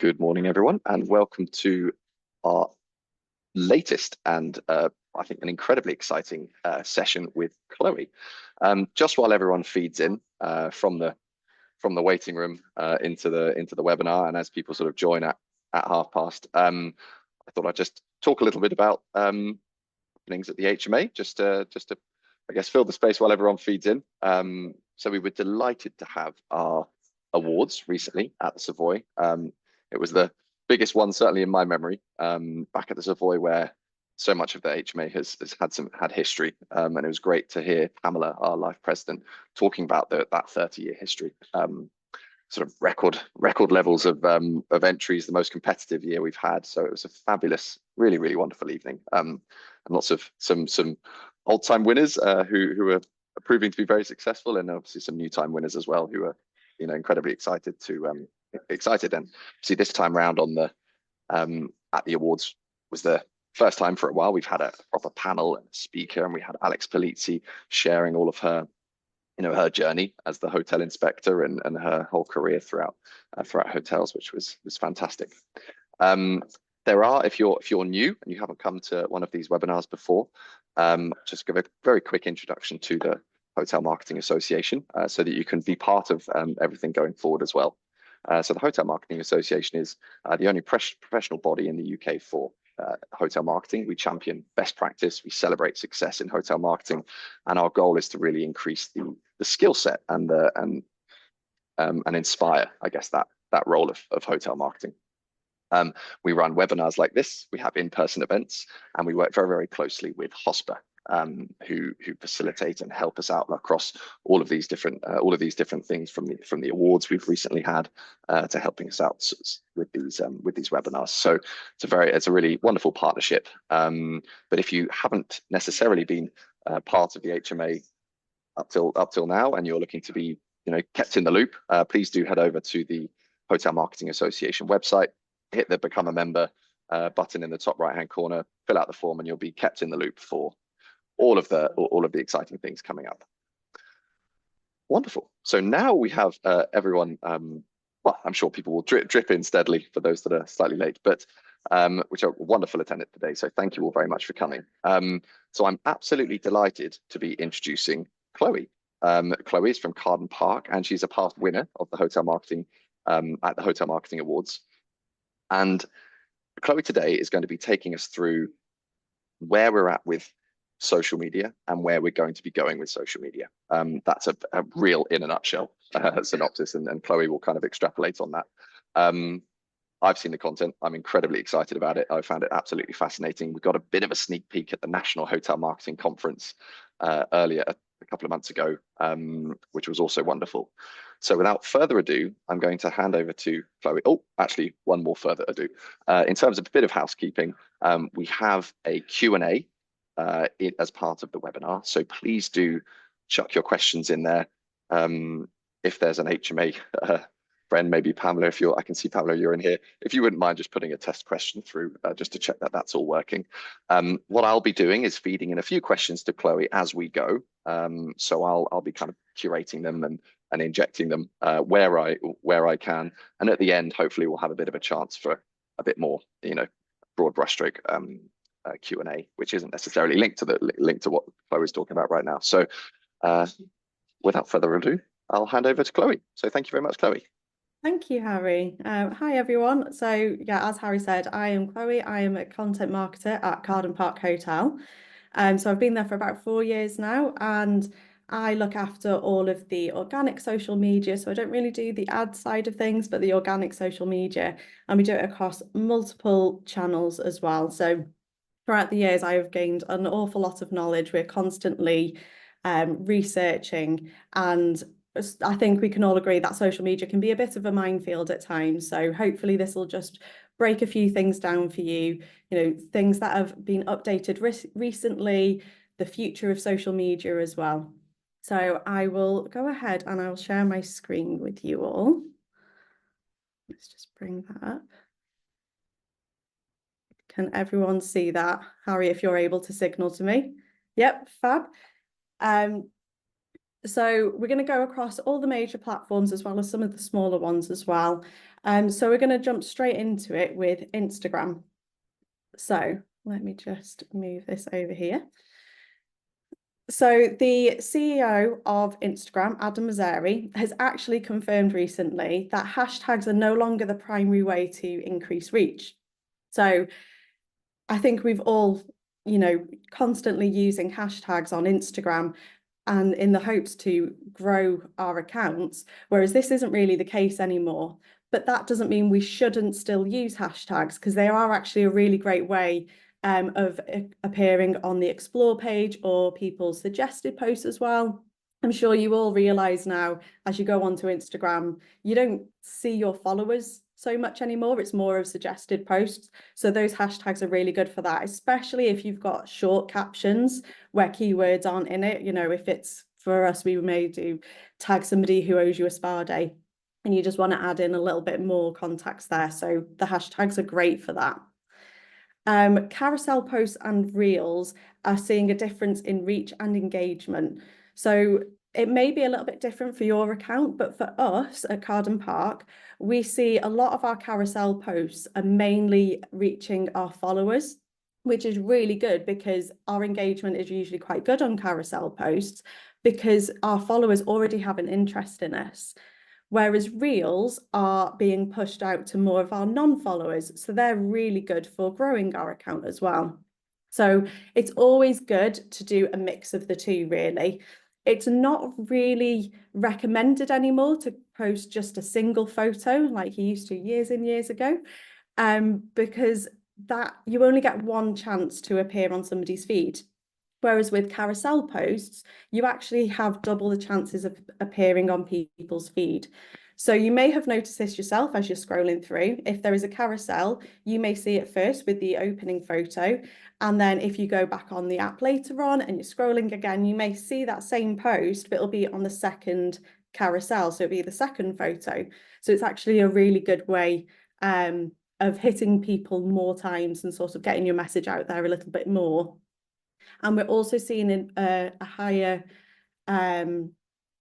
Good morning, everyone, and welcome to our latest and I think an incredibly exciting session with Chloe. Just while everyone feeds in from the waiting room into the webinar, and as people sort of join at past, I thought I'd just talk a little bit about things at the HMA, just to I guess fill the space while everyone feeds in. So we were delighted to have our awards recently at the Savoy. It was the biggest one, certainly in my memory, back at the Savoy, where so much of the HMA has had history. And it was great to hear Pamela, our life president, talking about that 30-year history. Sort of record levels of entries, the most competitive year we've had. So it was a fabulous, really wonderful evening. And lots of some old time winners who are proving to be very successful, and obviously some new time winners as well who are incredibly excited and see this time round on the at the awards was the first time for a while we've had a proper panel and a speaker, and we had Alex Polizzi sharing all of her her journey as the hotel inspector and her whole career throughout hotels, which was fantastic. There are, if you're new and you haven't come to one of these webinars before, just give a very quick introduction to the Hotel Marketing Association, so that you can be part of everything going forward as well. So the Hotel Marketing Association is the only professional body in the UK for hotel marketing. We champion best practice, we celebrate success in hotel marketing, and our goal is to really increase the skill set and inspire, I guess, that role of hotel marketing. We run webinars like this, we have in-person events, and we work very closely with HOSPA, who facilitate and help us out across all of these different things, from the awards we've recently had to helping us out with these webinars. So it's a really wonderful partnership. But if you haven't necessarily been part of the HMA up till now, and you're looking to be kept in the loop, please do head over to the Hotel Marketing Association website, hit the Become a Member button in the top right hand corner, fill out the form, and you'll be kept in the loop for all of the exciting things coming up. Wonderful. So now we have everyone. Well, I'm sure people will drip in steadily for those that are slightly late, but which are wonderful attendance today. So thank you all very much for coming. So I'm absolutely delighted to be introducing Chloe. Chloe is from Carden Park, and she's a past winner of the Hotel Marketing at the Hotel Marketing Awards. And Chloe today is going to be taking us through where we're at with social media and where we're going to be going with social media. That's a real, in a nutshell, synopsis, and Chloe will kind of extrapolate on that. I've seen the content. I'm incredibly excited about it. I found it absolutely fascinating. We got a bit of a sneak peek at the National Hotel Marketing Conference earlier, a couple of months ago, which was also wonderful. So without further ado, I'm going to hand over to Chloe. Oh, actually, one more further ado. In terms of a bit of housekeeping, we have a Q&A as part of the webinar. So please do chuck your questions in there. If there's an HMA friend, maybe Pamela, I can see Pamela, you're in here. If you wouldn't mind just putting a test question through just to check that that's all working. What I'll be doing is feeding in a few questions to Chloe as we go. So I'll be kind of curating them and injecting them where I can. And at the end, hopefully we'll have a bit of a chance for a bit more, broad brushstroke Q&A, which isn't necessarily linked to what Chloe was talking about right now. So without further ado, I'll hand over to Chloe. So thank you very much, Chloe. Thank you, Harry. Hi, everyone. So yeah, as Harry said, I am Chloe. I am a content marketer at Carden Park Hotel. So I've been there for about 4 years now, and I look after all of the organic social media. So I don't really do the ad side of things, but the organic social media, and we do it across multiple channels as well. So throughout the years, I have gained an awful lot of knowledge. We're constantly researching, and I think we can all agree that social media can be a bit of a minefield at times. So hopefully this will just break a few things down for you, things that have been updated recently, the future of social media as well. So I will go ahead and I'll share my screen with you all. Let's just bring that up. Can everyone see that? Harry, if you're able to signal to me. Yep, fab. So we're going to go across all the major platforms as well as some of the smaller ones as well. So we're going to jump straight into it with Instagram. So let me just move this over here. So the CEO of Instagram, Adam Mosseri, has actually confirmed recently that hashtags are no longer the primary way to increase reach. So I think we've all, constantly using hashtags on Instagram and in the hopes to grow our accounts, whereas this isn't really the case anymore. But that doesn't mean we shouldn't still use hashtags, because they are actually a really great way of appearing on the explore page or people's suggested posts as well. I'm sure you all realize now, as you go onto Instagram, you don't see your followers so much anymore. It's more of suggested posts. So those hashtags are really good for that, especially if you've got short captions where keywords aren't in it. If it's for us, we may do tag somebody who owes you a spa day, and you just want to add in a little bit more context there. So the hashtags are great for that. Carousel posts and reels are seeing a difference in reach and engagement. So it may be a little bit different for your account, but for us at Carden Park, we see a lot of our carousel posts are mainly reaching our followers, which is really good because our engagement is usually quite good on carousel posts because our followers already have an interest in us. Whereas reels are being pushed out to more of our non-followers. So they're really good for growing our account as well. So it's always good to do a mix of the two, really. It's not really recommended anymore to post just a single photo like you used to years and years ago, because that you only get one chance to appear on somebody's feed. Whereas with carousel posts, you actually have double the chances of appearing on people's feed. So you may have noticed this yourself as you're scrolling through. If there is a carousel, you may see it first with the opening photo. And then if you go back on the app later on and you're scrolling again, you may see that same post, but it'll be on the second carousel. So it'll be the second photo. So it's actually a really good way of hitting people more times and sort of getting your message out there a little bit more. And we're also seeing a higher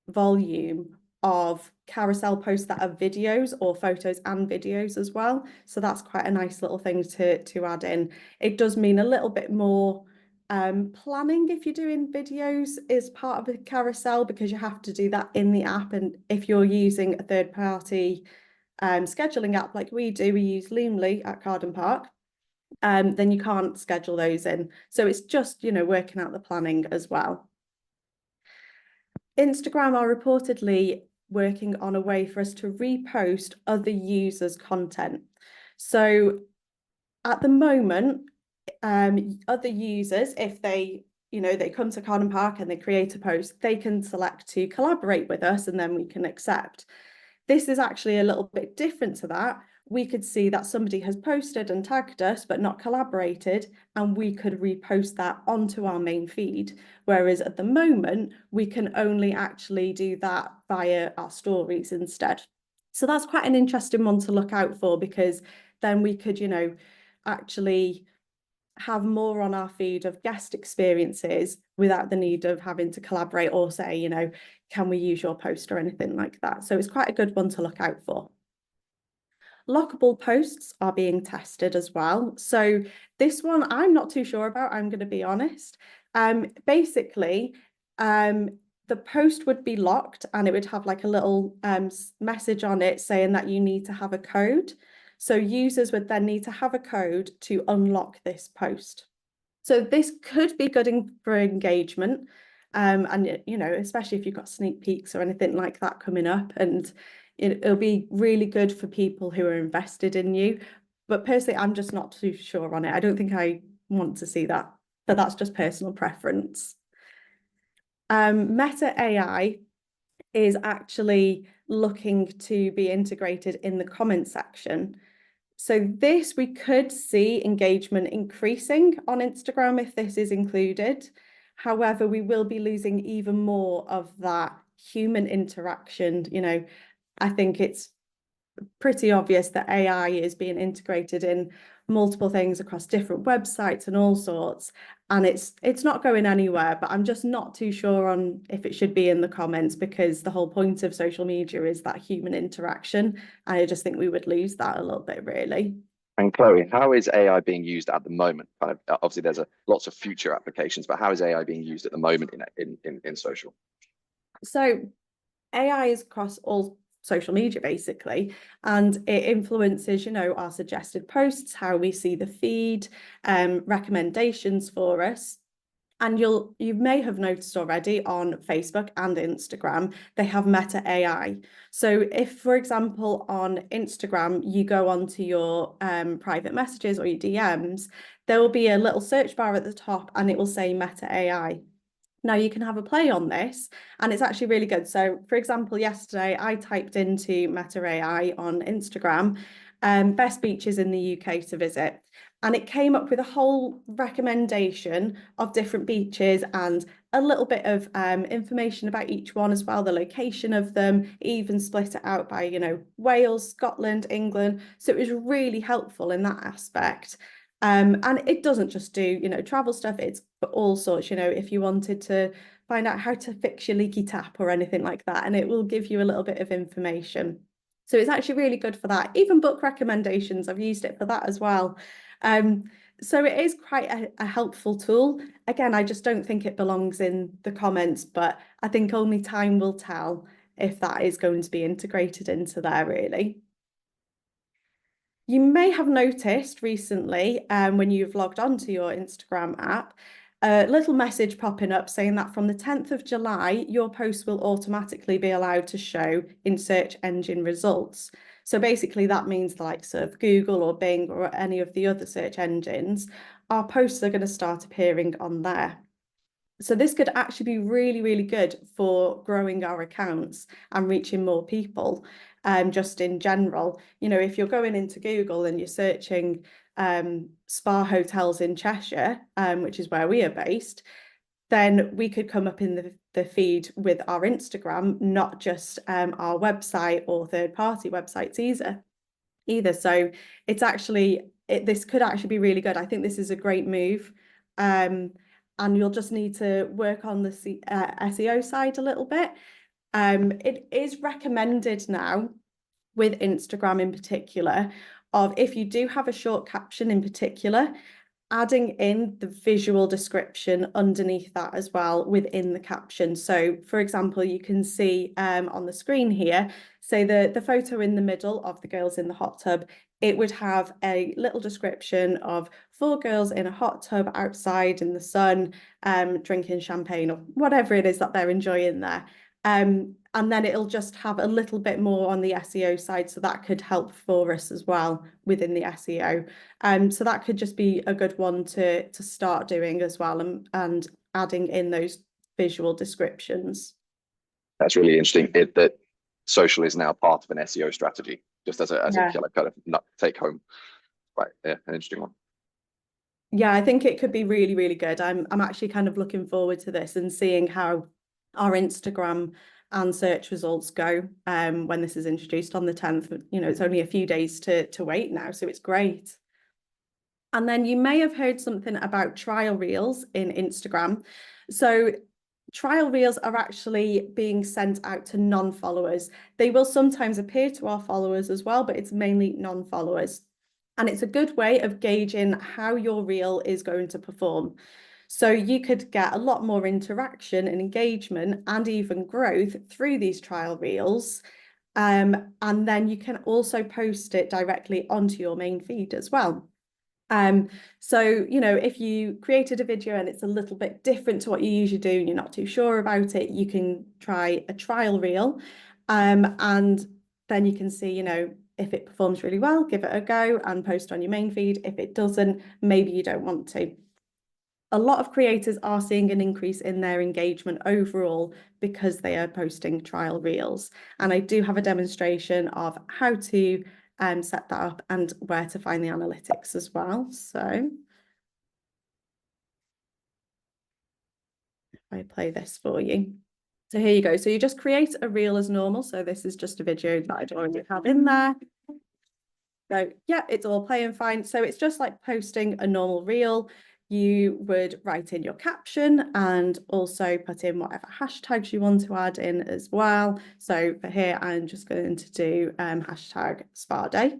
volume of carousel posts that are videos or photos and videos as well. So that's quite a nice little thing to add in. It does mean a little bit more planning if you're doing videos is part of a carousel, because you have to do that in the app. And if you're using a third-party scheduling app like we do, we use Loomly at Carden Park, then you can't schedule those in. So it's just, working out the planning as well. Instagram are reportedly working on a way for us to repost other users' content. So at the moment, other users, if they come to Carden Park and they create a post, they can select to collaborate with us and then we can accept. This is actually a little bit different to that. We could see that somebody has posted and tagged us but not collaborated, and we could repost that onto our main feed. Whereas at the moment, we can only actually do that via our stories instead. So that's quite an interesting one to look out for, because then we could, actually have more on our feed of guest experiences without the need of having to collaborate or say, can we use your post or anything like that. So it's quite a good one to look out for. Lockable posts are being tested as well. So this one I'm not too sure about, I'm going to be honest. Basically, the post would be locked and it would have like a little message on it saying that you need to have a code. So users would then need to have a code to unlock this post. So this could be good for engagement. And, especially if you've got sneak peeks or anything like that coming up, and it'll be really good for people who are invested in you. But personally, I'm just not too sure on it. I don't think I want to see that, but that's just personal preference. Meta AI is actually looking to be integrated in the comment section. So this, we could see engagement increasing on Instagram if this is included. However, we will be losing even more of that human interaction. I think it's pretty obvious that AI is being integrated in multiple things across different websites and all sorts. And it's not going anywhere, but I'm just not too sure on if it should be in the comments, because the whole point of social media is that human interaction. I just think we would lose that a little bit, really. And Chloe, how is AI being used at the moment? Kind of, obviously, there's lots of future applications, but how is AI being used at the moment in social? So AI is across all social media basically, and it influences, our suggested posts, how we see the feed, recommendations for us. And you may have noticed already on Facebook and Instagram, they have Meta AI. So if, for example, on Instagram, you go onto your private messages or your DMs, there will be a little search bar at the top and it will say Meta AI. Now you can have a play on this, and it's actually really good. So, for example, yesterday I typed into Meta AI on Instagram, best beaches in the UK to visit. And it came up with a whole recommendation of different beaches and a little bit of information about each one as well, the location of them, it even split it out by, Wales, Scotland, England. So it was really helpful in that aspect. And it doesn't just do, travel stuff, it's for all sorts, if you wanted to find out how to fix your leaky tap or anything like that, and it will give you a little bit of information. So it's actually really good for that. Even book recommendations, I've used it for that as well. So it is quite a helpful tool. Again, I just don't think it belongs in the comments, but I think only time will tell if that is going to be integrated into there, really. You may have noticed recently, when you've logged onto your Instagram app, a little message popping up saying that from the 10th of July, your posts will automatically be allowed to show in search engine results. So basically that means the likes of Google or Bing or any of the other search engines, our posts are going to start appearing on there. So this could actually be really, really good for growing our accounts and reaching more people. Just in general, if you're going into Google and you're searching spa hotels in Cheshire, which is where we are based, then we could come up in the feed with our Instagram, not just our website or third-party websites either. So it's actually, this could actually be really good. I think this is a great move. And you'll just need to work on the SEO side a little bit. It is recommended now with Instagram in particular, of if you do have a short caption in particular, adding in the visual description underneath that as well within the caption. So for example, you can see on the screen here, say the photo in the middle of the girls in the hot tub, it would have a little description of 4 girls in a hot tub outside in the sun, drinking champagne or whatever it is that they're enjoying there. And then it'll just have a little bit more on the SEO side, so that could help for us as well within the SEO. So that could just be a good one to start doing as well, and adding in those visual descriptions. That's really interesting. That social is now part of an SEO strategy, just as a kind of take home. Right, yeah, an interesting one. Yeah, I think it could be really, really good. I'm actually kind of looking forward to this and seeing how our Instagram and search results go when this is introduced on the 10th. It's only a few days to wait now, so it's great. And then you may have heard something about trial reels in Instagram. So trial reels are actually being sent out to non-followers. They will sometimes appear to our followers as well, but it's mainly non-followers. And it's a good way of gauging how your reel is going to perform. So you could get a lot more interaction and engagement and even growth through these trial reels. And then you can also post it directly onto your main feed as well. So, if you created a video and it's a little bit different to what you usually do and you're not too sure about it, you can try a trial reel. And then you can see, if it performs really well, give it a go and post on your main feed. If it doesn't, maybe you don't want to. A lot of creators are seeing an increase in their engagement overall because they are posting trial reels. And I do have a demonstration of how to set that up and where to find the analytics as well. So if I play this for you. So here you go. So you just create a reel as normal. So this is just a video that I'd already have in there. So yeah, it's all playing fine. So it's just like posting a normal reel. You would write in your caption and also put in whatever hashtags you want to add in as well. So for here, I'm just going to do hashtag spa day.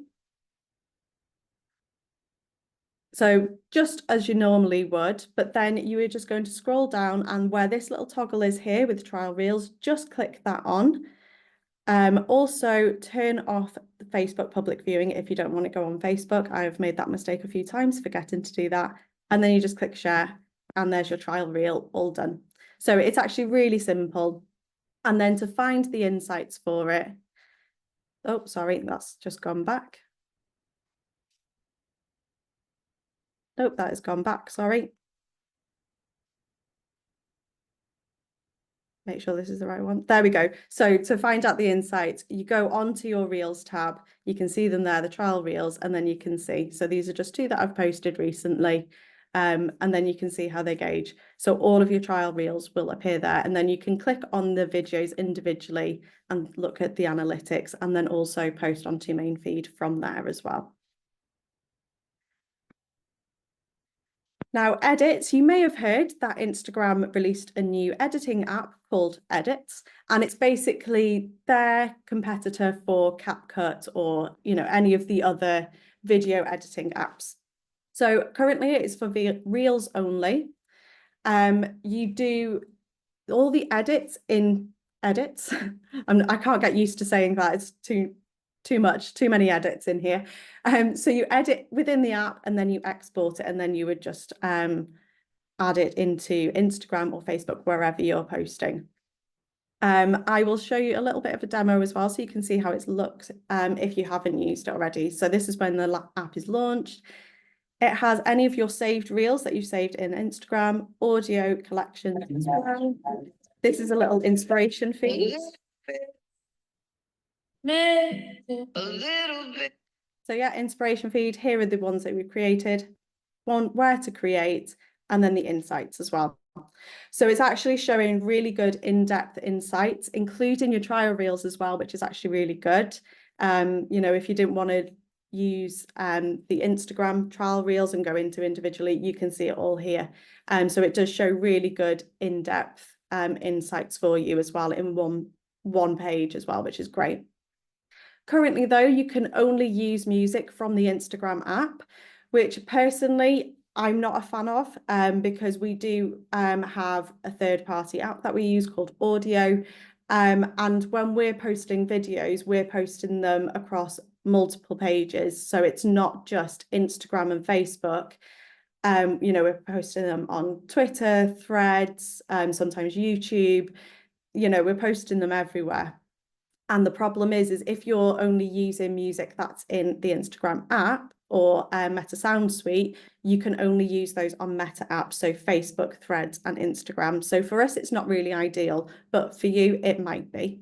So just as you normally would, but then you are just going to scroll down, and where this little toggle is here with trial reels, just click that on. Also turn off Facebook public viewing if you don't want to go on Facebook. I've made that mistake a few times, forgetting to do that. And then you just click share, and there's your trial reel all done. So it's actually really simple. And then to find the insights for it, oh, sorry, that's just gone back. Nope, that has gone back, sorry. Make sure this is the right one. There we go. So to find out the insights, you go onto your Reels tab. You can see them there, the trial reels, and then you can see. So these are just 2 that I've posted recently. And then you can see how they gauge. So all of your trial reels will appear there. And then you can click on the videos individually and look at the analytics, and then also post onto your main feed from there as well. Now, edits, you may have heard that Instagram released a new editing app called Edits, and it's basically their competitor for CapCut or, any of the other video editing apps. So currently it's for Reels only. You do all the edits in Edits. I can't get used to saying that. It's too many edits in here. So you edit within the app, and then you export it, and then you would just add it into Instagram or Facebook, wherever you're posting. I will show you a little bit of a demo as well, so you can see how it looks if you haven't used it already. So this is when the app is launched. It has any of your saved reels that you've saved in Instagram, audio collections as well. This is a little inspiration feed. So yeah, inspiration feed. Here are the ones that we've created, where to create, and then the insights as well. So it's actually showing really good in-depth insights, including your trial reels as well, which is actually really good. If you didn't want to use the Instagram trial reels and go into individually, you can see it all here. So it does show really good in-depth insights for you as well in one page as well, which is great. Currently, though, you can only use music from the Instagram app, which personally I'm not a fan of, because we do have a third-party app that we use called Audio. And when we're posting videos, we're posting them across multiple pages. So it's not just Instagram and Facebook. We're posting them on Twitter, Threads, sometimes YouTube. We're posting them everywhere. And the problem is if you're only using music that's in the Instagram app or Meta Sound Suite, you can only use those on Meta apps, so Facebook, Threads, and Instagram. So for us, it's not really ideal, but for you, it might be.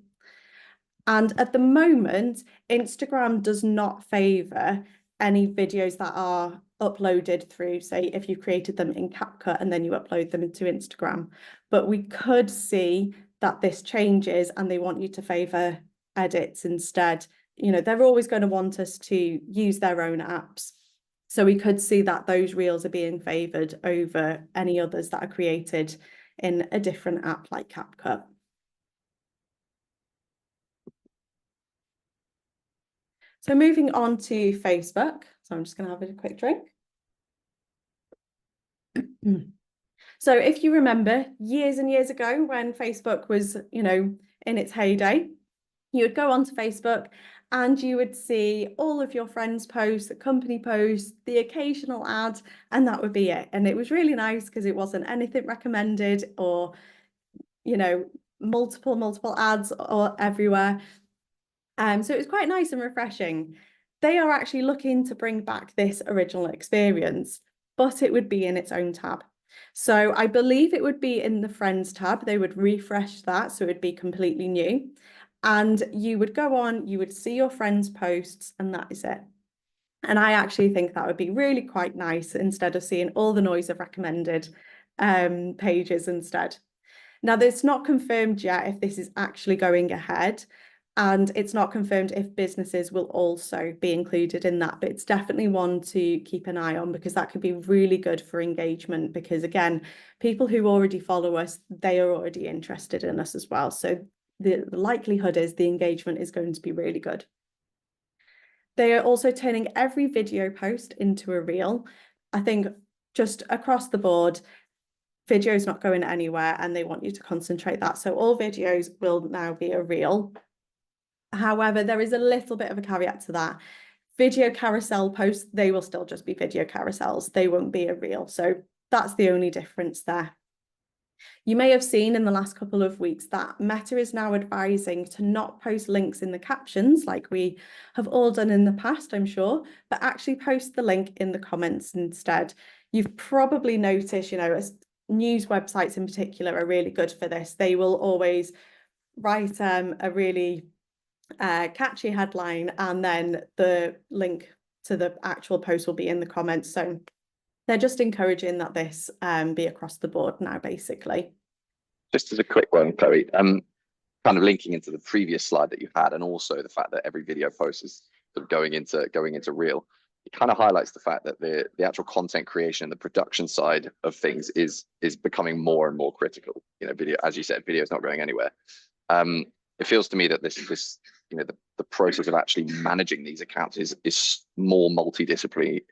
And at the moment, Instagram does not favor any videos that are uploaded through, say, if you created them in CapCut and then you upload them into Instagram. But we could see that this changes and they want you to favor edits instead. They're always going to want us to use their own apps. So we could see that those reels are being favored over any others that are created in a different app like CapCut. So moving on to Facebook. So I'm just going to have a quick drink. So if you remember years and years ago when Facebook was, in its heyday, you would go onto Facebook and you would see all of your friends' posts, the company posts, the occasional ad, and that would be it. And it was really nice because it wasn't anything recommended or, multiple ads or everywhere. So it was quite nice and refreshing. They are actually looking to bring back this original experience, but it would be in its own tab. So I believe it would be in the Friends tab. They would refresh that, so it would be completely new. And you would go on, you would see your friends' posts, and that is it. And I actually think that would be really quite nice instead of seeing all the noise of recommended pages instead. Now, it's not confirmed yet if this is actually going ahead. And it's not confirmed if businesses will also be included in that, but it's definitely one to keep an eye on, because that could be really good for engagement. Because again, people who already follow us, they are already interested in us as well. So the likelihood is the engagement is going to be really good. They are also turning every video post into a reel. I think just across the board, video is not going anywhere and they want you to concentrate that. So all videos will now be a reel. However, there is a little bit of a caveat to that. Video carousel posts, they will still just be video carousels. They won't be a reel. So that's the only difference there. You may have seen in the last couple of weeks that Meta is now advising to not post links in the captions like we have all done in the past, I'm sure, but actually post the link in the comments instead. You've probably noticed, as news websites in particular are really good for this. They will always write a really catchy headline, and then the link to the actual post will be in the comments. So they're just encouraging that this be across the board now, basically. Just as a quick one, Chloe, kind of linking into the previous slide that you had, and also the fact that every video post is sort of going into reel. It kind of highlights the fact that the actual content creation and the production side of things is becoming more and more critical. Video, as you said, video is not going anywhere. It feels to me that this the process of actually managing these accounts is more multidisciplinary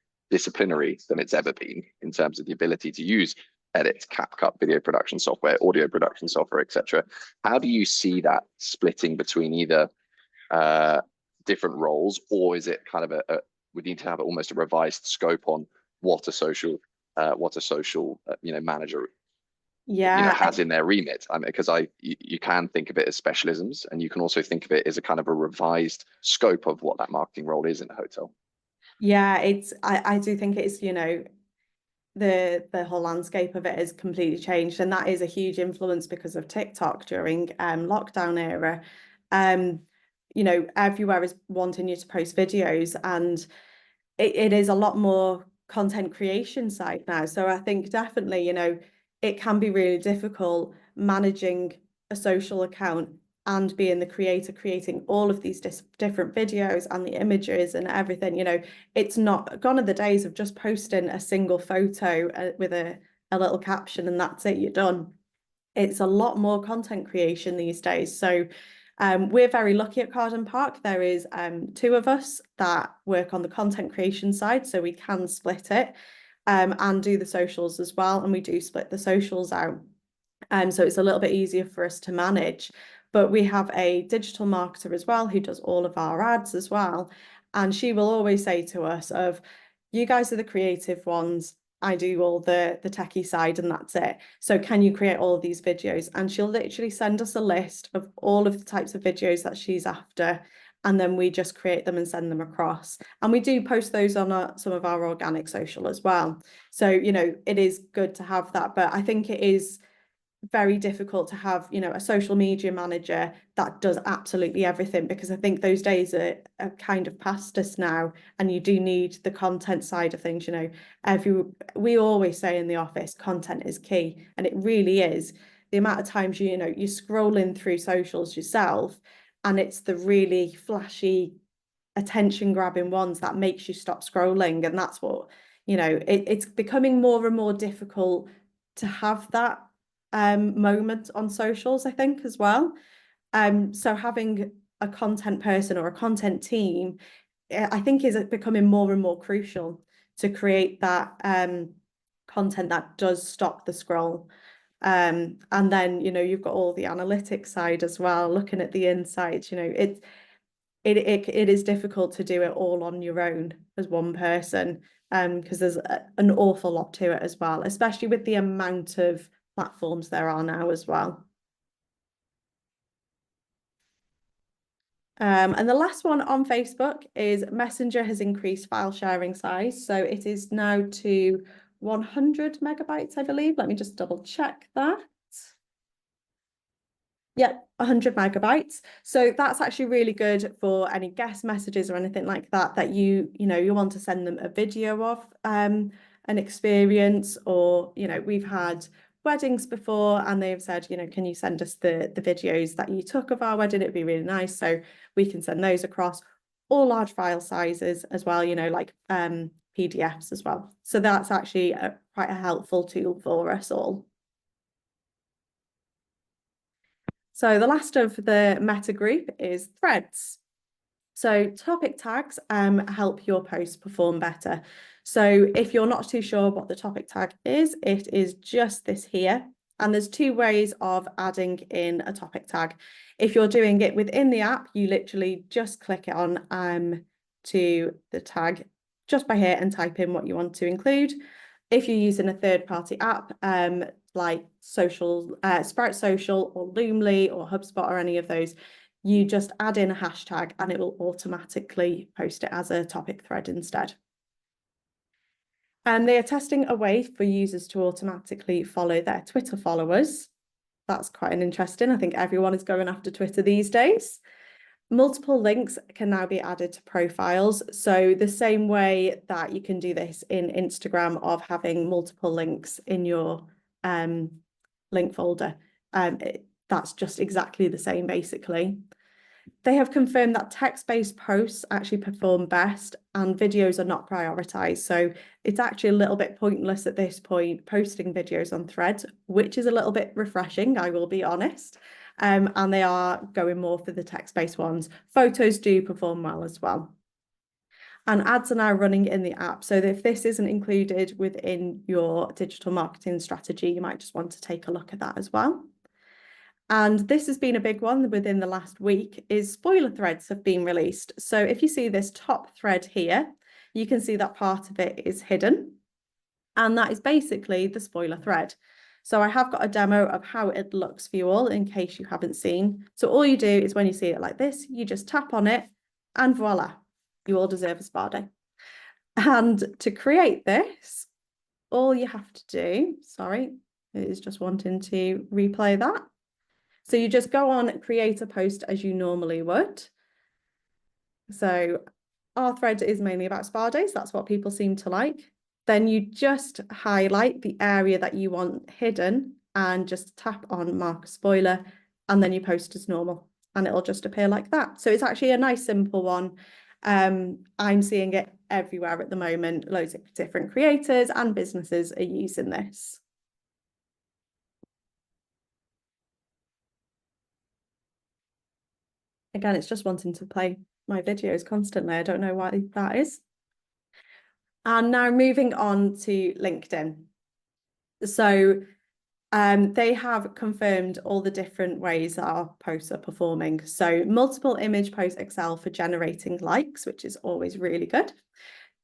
than it's ever been, in terms of the ability to use edit, CapCut, video production software, audio production software, etc. How do you see that splitting between either different roles, or is it kind of we need to have almost a revised scope on what a social manager has in their remit? Because you can think of it as specialisms, and you can also think of it as a kind of a revised scope of what that marketing role is in a hotel. Yeah, I do think it's, the whole landscape of it has completely changed, and that is a huge influence because of TikTok during lockdown era. Everywhere is wanting you to post videos, and it is a lot more content creation side now. So I think definitely, it can be really difficult managing a social account and being the creator, creating all of these different videos and the images and everything. It's not gone are the days of just posting a single photo with a little caption and that's it, you're done. It's a lot more content creation these days. So we're very lucky at Carden Park. There is 2 of us that work on the content creation side, so we can split it and do the socials as well. And we do split the socials out. So it's a little bit easier for us to manage. But we have a digital marketer as well who does all of our ads as well. And she will always say to us you guys are the creative ones. I do all the techie side and that's it. So can you create all of these videos? And she'll literally send us a list of all of the types of videos that she's after. And then we just create them and send them across. And we do post those on some of our organic social as well. So, it is good to have that. But I think it is very difficult to have, a social media manager that does absolutely everything, because I think those days are kind of past us now, and you do need the content side of things. We always say in the office, content is key, and it really is. The amount of times you're scrolling through socials yourself, and it's the really flashy, attention grabbing ones that makes you stop scrolling, and that's what it's becoming more and more difficult to have that moment on socials, I think, as well. So having a content person or a content team, I think, is becoming more and more crucial to create that content that does stop the scroll. And then, you've got all the analytics side as well, looking at the insights. It is difficult to do it all on your own as one person, because there's an awful lot to it as well, especially with the amount of platforms there are now as well. And the last one on Facebook is Messenger has increased file sharing size. So it is now to 100 megabytes, I believe. Let me just double check that. Yeah, 100 megabytes. So that's actually really good for any guest messages or anything like that you want to send them a video of an experience, or we've had weddings before, and they've said, you know, can you send us the videos that you took of our wedding? It'd be really nice. So we can send those across, or large file sizes as well, you know, like PDFs as well. So that's actually quite a helpful tool for us all. So the last of the meta group is threads. So topic tags help your post perform better. So if you're not too sure what the topic tag is, it is just this here. And there's two ways of adding in a topic tag. If you're doing it within the app, you literally just click it on to the tag just by here and type in what you want to include. If you're using a third-party app, like Sprout Social or Loomly or HubSpot or any of those, you just add in a hashtag and it will automatically post it as a topic thread instead. And they are testing a way for users to automatically follow their Twitter followers. That's quite an interesting. I think everyone is going after Twitter these days. Multiple links can now be added to profiles. So the same way that you can do this in Instagram of having multiple links in your link folder, that's just exactly the same basically. They have confirmed that text-based posts actually perform best and videos are not prioritized. So it's actually a little bit pointless at this point posting videos on Threads, which is a little bit refreshing, I will be honest. And they are going more for the text-based ones. Photos do perform well as well. And ads are now running in the app. So if this isn't included within your digital marketing strategy, you might just want to take a look at that as well. And this has been a big one within the last week, is spoiler threads have been released. So if you see this top thread here, you can see that part of it is hidden. And that is basically the spoiler thread. So I have got a demo of how it looks for you all in case you haven't seen. So all you do is when you see it like this, you just tap on it and voila, you all deserve a spa day. And to create this, all you have to do, sorry, it is just wanting to replay that. So you just go on, create a post as you normally would. So our thread is mainly about spa days. That's what people seem to like. Then you just highlight the area that you want hidden and just tap on mark spoiler, and then you post as normal and it'll just appear like that. So it's actually a nice simple one. I'm seeing it everywhere at the moment. Loads of different creators and businesses are using this. Again, it's just wanting to play my videos constantly. I don't know why that is. And now moving on to LinkedIn. So they have confirmed all the different ways that our posts are performing. So multiple image posts excel for generating likes, which is always really good.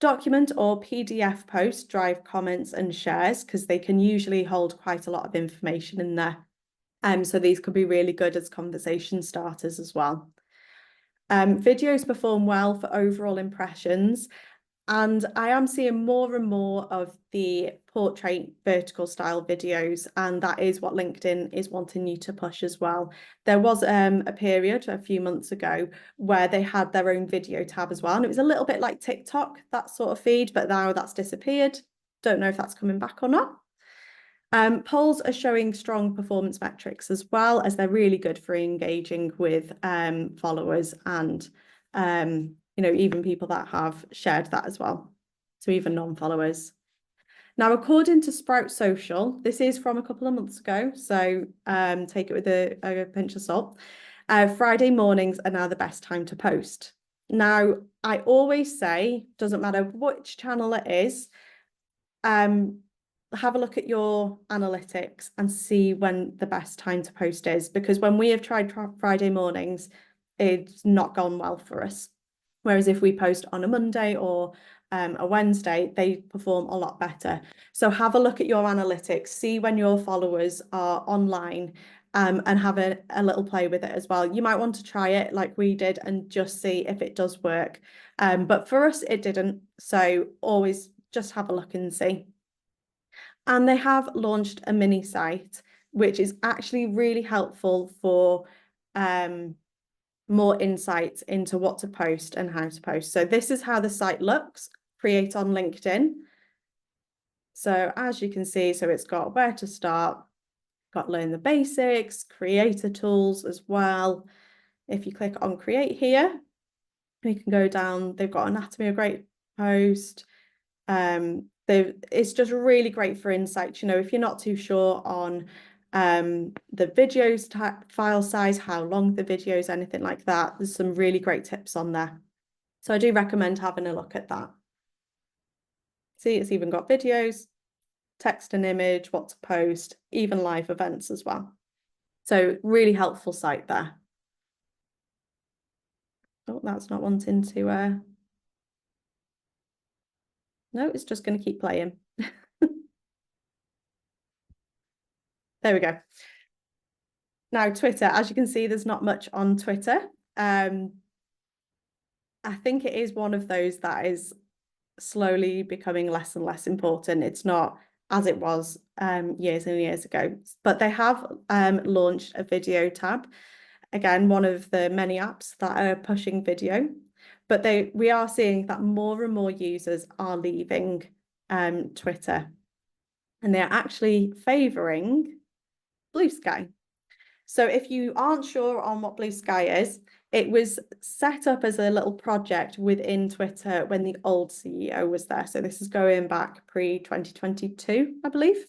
Document or PDF posts drive comments and shares because they can usually hold quite a lot of information in there. So these could be really good as conversation starters as well. Videos perform well for overall impressions, and I am seeing more and more of the portrait vertical style videos, and that is what LinkedIn is wanting you to push as well. There was a period a few months ago where they had their own video tab as well, and it was a little bit like TikTok, that sort of feed, but now that's disappeared. Don't know if that's coming back or not. Polls are showing strong performance metrics as well, as they're really good for engaging with followers and you know, even people that have shared that as well. So even non-followers. Now, according to Sprout Social, this is from a couple of months ago, so take it with a pinch of salt. Friday mornings are now the best time to post. Now, I always say, doesn't matter which channel it is, have a look at your analytics and see when the best time to post is, because when we have tried Friday mornings, it's not gone well for us. Whereas if we post on a Monday or a Wednesday, they perform a lot better. So have a look at your analytics, see when your followers are online, and have a little play with it as well. You might want to try it like we did and just see if it does work. But for us, it didn't. So always just have a look and see. And they have launched a mini site, which is actually really helpful for more insights into what to post and how to post. So this is how the site looks, create on LinkedIn. So as you can see, so it's got where to start, got learn the basics, creator tools as well. If you click on create here, we can go down. They've got anatomy of great post. It's just really great for insights. If you're not too sure on the videos file size, how long the videos, anything like that, there's some really great tips on there. So I do recommend having a look at that. See, it's even got videos, text and image, what to post, even live events as well. So really helpful site there. Oh, that's not wanting to no, it's just going to keep playing. There we go. Now, Twitter, as you can see, there's not much on Twitter. I think it is one of those that is slowly becoming less and less important. It's not as it was years and years ago, but they have launched a video tab. Again, one of the many apps that are pushing video, but we are seeing that more and more users are leaving Twitter, and they're actually favouring Blue Sky. So if you aren't sure on what Blue Sky is, it was set up as a little project within Twitter when the old CEO was there. So this is going back pre-2022, I believe.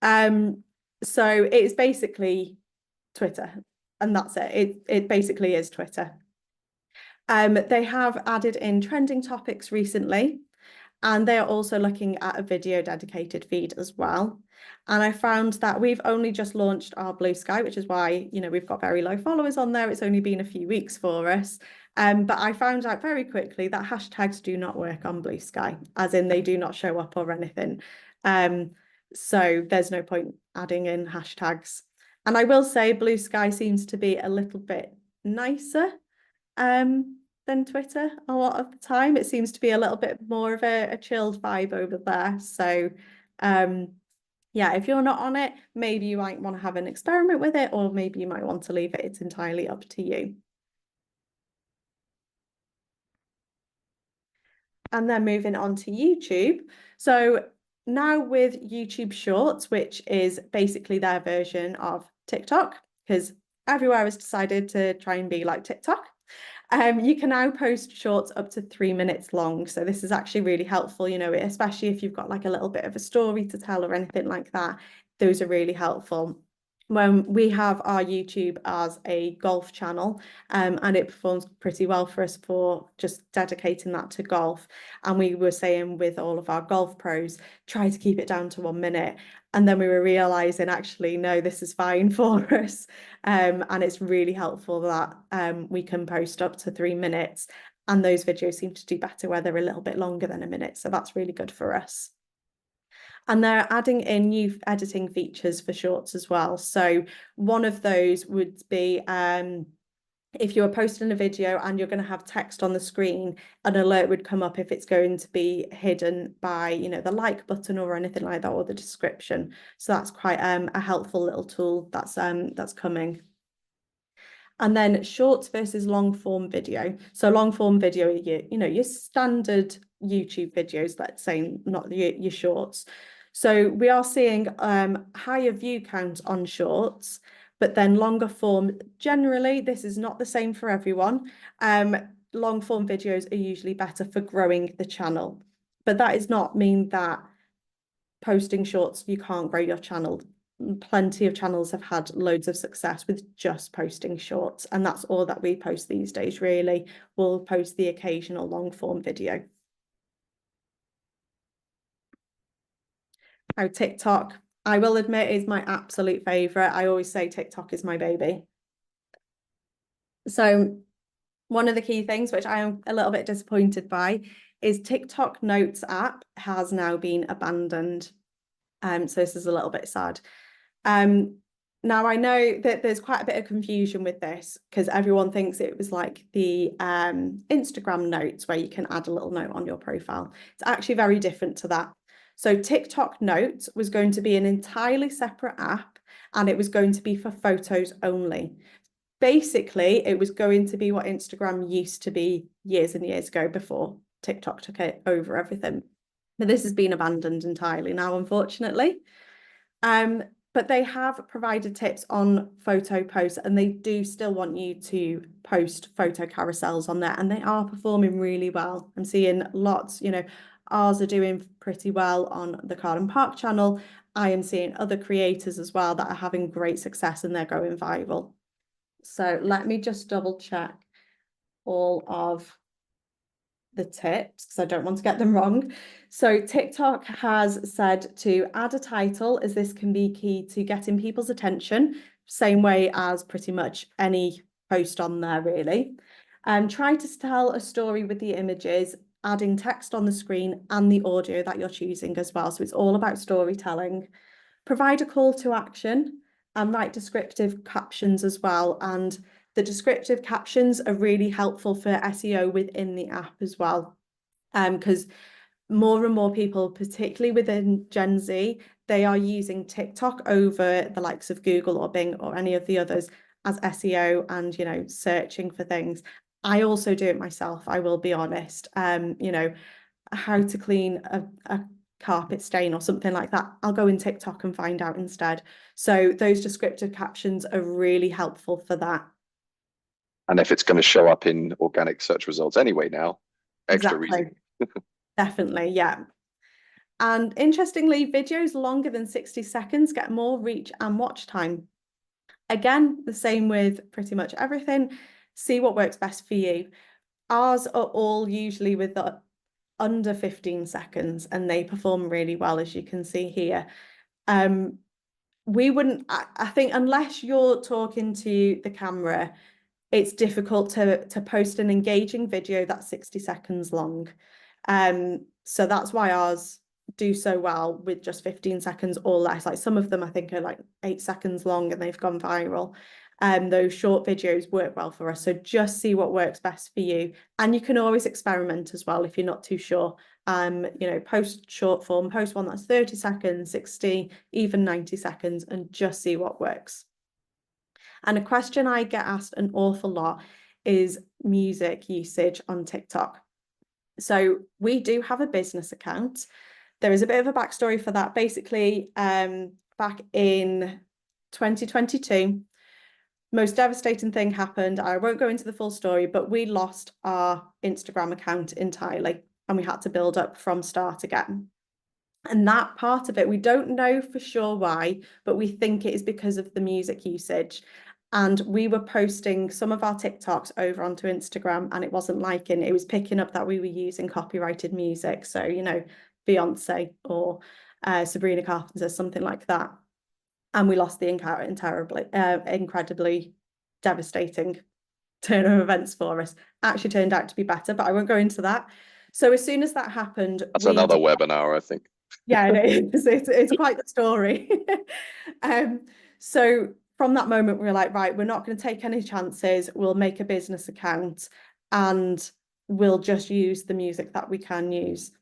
So it's basically Twitter, and that's it. It basically is Twitter. They have added in trending topics recently, and they are also looking at a video dedicated feed as well. And I found that we've only just launched our Blue Sky, which is why, we've got very low followers on there. It's only been a few weeks for us. But I found out very quickly that hashtags do not work on Blue Sky, as in they do not show up or anything. So there's no point adding in hashtags. And I will say Blue Sky seems to be a little bit nicer than Twitter a lot of the time. It seems to be a little bit more of a chilled vibe over there. So yeah, if you're not on it, maybe you might want to have an experiment with it, or maybe you might want to leave it. It's entirely up to you. And then moving on to YouTube. So now with YouTube Shorts, which is basically their version of TikTok, because everywhere has decided to try and be like TikTok. You can now post shorts up to 3 minutes long. So this is actually really helpful, especially if you've got like a little bit of a story to tell or anything like that. Those are really helpful. When we have our YouTube as a golf channel, and it performs pretty well for us for just dedicating that to golf. And we were saying with all of our golf pros, try to keep it down to 1 minute. And then we were realizing actually, no, this is fine for us. And it's really helpful that we can post up to 3 minutes. And those videos seem to do better where they're a little bit longer than a minute. So that's really good for us. And they're adding in new editing features for shorts as well. So one of those would be if you are posting a video and you're going to have text on the screen, an alert would come up if it's going to be hidden by, the like button or anything like that, or the description. So that's quite a helpful little tool that's coming. And then shorts versus long form video. So long form video, your standard YouTube videos, let's say, not your shorts. So we are seeing higher view count on shorts, but then longer form, generally, this is not the same for everyone. Long form videos are usually better for growing the channel, but that does not mean that posting shorts, you can't grow your channel. Plenty of channels have had loads of success with just posting shorts, and that's all that we post these days, really. We'll post the occasional long form video. Now, TikTok, I will admit, is my absolute favorite. I always say TikTok is my baby. So one of the key things, which I am a little bit disappointed by, is TikTok Notes app has now been abandoned. So this is a little bit sad. Now I know that there's quite a bit of confusion with this because everyone thinks it was like the Instagram notes where you can add a little note on your profile. It's actually very different to that. So TikTok Notes was going to be an entirely separate app, and it was going to be for photos only. Basically, it was going to be what Instagram used to be years and years ago before TikTok took it over everything. But this has been abandoned entirely now, unfortunately. But but they have provided tips on photo posts, and they do still want you to post photo carousels on there, and they are performing really well. I'm seeing lots, ours are doing pretty well on the Card and Park channel. I am seeing other creators as well that are having great success and they're going viral. So let me just double check all of the tips because I don't want to get them wrong. So TikTok has said to add a title, as this can be key to getting people's attention, same way as pretty much any post on there really. Try to tell a story with the images, adding text on the screen and the audio that you're choosing as well. So it's all about storytelling. Provide a call to action and write descriptive captions as well. And the descriptive captions are really helpful for SEO within the app as well. Because more and more people, particularly within Gen Z, they are using TikTok over the likes of Google or Bing or any of the others as SEO and, searching for things. I also do it myself, I will be honest. How to clean a carpet stain or something like that, I'll go in TikTok and find out instead. So those descriptive captions are really helpful for that. And if it's going to show up in organic search results anyway now, extra reason. Definitely, yeah. And interestingly, videos longer than 60 seconds get more reach and watch time. Again, the same with pretty much everything. See what works best for you. Ours are all usually with the under 15 seconds and they perform really well, as you can see here. We wouldn't, I think, unless you're talking to the camera, it's difficult to post an engaging video that's 60 seconds long. So that's why ours do so well with just 15 seconds or less. Like some of them I think are like 8 seconds long and they've gone viral. Those short videos work well for us. So just see what works best for you. And you can always experiment as well if you're not too sure. Post short form, post one that's 30 seconds, 60, even 90 seconds, and just see what works. And a question I get asked an awful lot is music usage on TikTok. So we do have a business account. There is a bit of a backstory for that. Basically, back in 2022, most devastating thing happened. I won't go into the full story, but we lost our Instagram account entirely and we had to build up from start again. And that part of it, we don't know for sure why, but we think it is because of the music usage. And we were posting some of our TikToks over onto Instagram and it wasn't liking, it was picking up that we were using copyrighted music. So, Beyonce or Sabrina Carpenter, something like that. And we lost the incredibly devastating turn of events for us. Actually turned out to be better, but I won't go into that. So as soon as that happened, that's another webinar, I think. Yeah, it is. It's quite the story. So from that moment, we were like, right, we're not going to take any chances. We'll make a business account and we'll just use the music that we can use.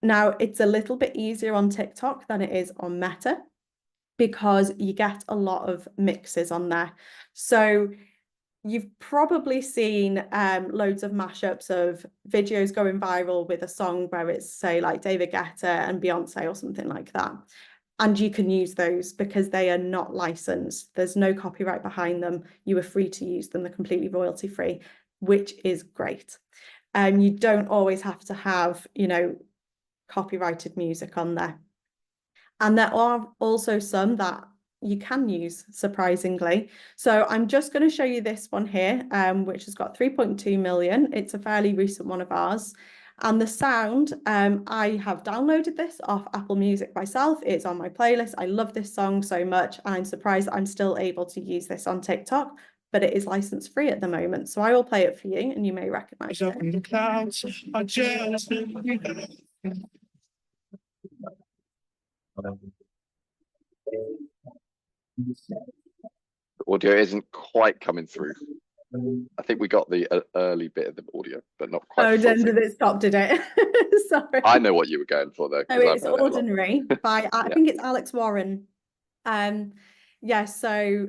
Now, it's a little bit easier on TikTok than it is on Meta because you get a lot of mixes on there. So you've probably seen loads of mashups of videos going viral with a song where it's, say, like David Guetta and Beyonce or something like that. And you can use those because they are not licensed. There's no copyright behind them. You are free to use them. They're completely royalty free, which is great. You don't always have to have, copyrighted music on there. And there are also some that you can use, surprisingly. So I'm just going to show you this one here, which has got 3.2 million. It's a fairly recent one of ours. And the sound, I have downloaded this off Apple Music myself. It's on my playlist. I love this song so much. And I'm surprised that I'm still able to use this on TikTok, but it is license free at the moment. So I will play it for you and you may recognize it. The audio isn't quite coming through. I think we got the early bit of the audio, but not quite. Oh, then did it stop, did it? Sorry. I know what you were going for though. Oh, it's Ordinary by, I think it's Alex Warren. Yeah, so